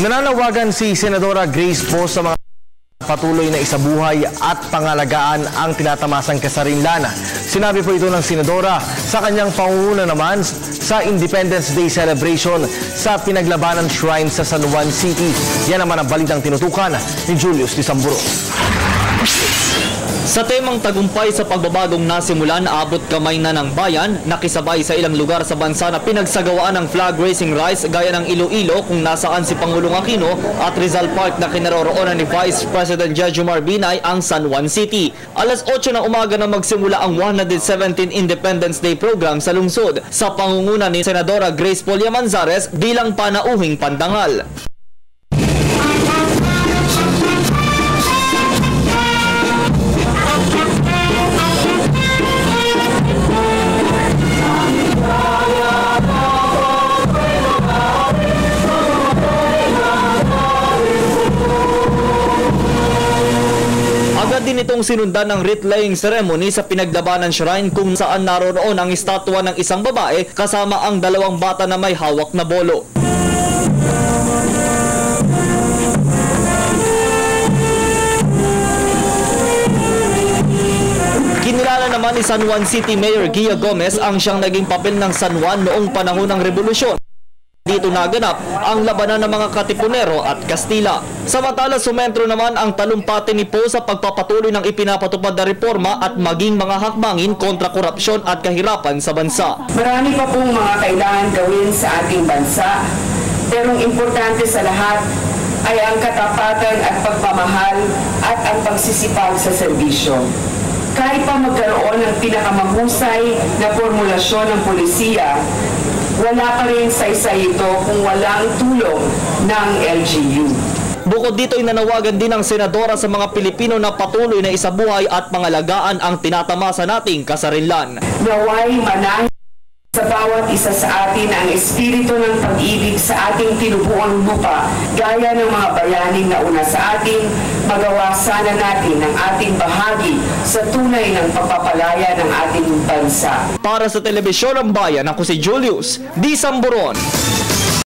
Nananawagan si Senadora Grace Poe sa mga patuloy na isabuhay at pangalagaan ang tinatamasang kasarinlan. Sinabi po ito ng Senadora sa kanyang pangunguna naman sa Independence Day celebration sa Pinaglabanan Shrine sa San Juan City. Yan naman ang balitang tinutukan ni Julius Tisamburo. Sa temang tagumpay sa pagbabagong nasimulan, abot kamay na ng bayan, nakisabay sa ilang lugar sa bansa na pinagsagawaan ng flag racing rides gaya ng Iloilo kung nasaan si Pangulong Aquino at Rizal Park na kinaroroonan ni Vice President Jejomar Binay ang San Juan City. Alas 8 ng umaga na magsimula ang 117 Independence Day program sa lungsod sa pangunguna ni Senadora Grace Poe Manzares bilang panauhing pandangal. Agad din itong sinundan ng wreath-laying ceremony sa Pinaglabanan Shrine kung saan naroroon ang estatwa ng isang babae kasama ang dalawang bata na may hawak na bolo. Kinilala naman ni San Juan City Mayor Gia Gomez ang siyang naging papel ng San Juan noong panahon ng Revolusyon. Dito naganap ang labanan ng mga Katipunero at Kastila. Samantala, sumentro naman ang talumpati ni Poe sa pagpapatuloy ng ipinapatupad na reforma at maging mga hakbangin kontra korupsyon at kahirapan sa bansa. Marami pa pong mga kailangan gawin sa ating bansa, pero ang importante sa lahat ay ang katapatan at pagmamahal at ang pagsisipag sa serbisyo. Kahit pa magkaroon ng pinakamahusay na formulasyon ng pulisiya, wala pa rin saysay ito kung walang tulong ng LGU. Bukod dito ay nanawagan din ng Senadora sa mga Pilipino na patuloy na isabuhay at pangalagaan ang tinatamasa nating kasarinlan. Naway manahin sa bawat isa sa atin ang espiritu ng pag-ibig sa ating tinubuang lupa, gaya ng mga bayaning nauna sa atin, magawa sana natin ang ating bahagi sa tunay ng pagpapalaya ng ating bansa. Para sa Telebisyon ng Bayan, ako si Julius Tisamburo.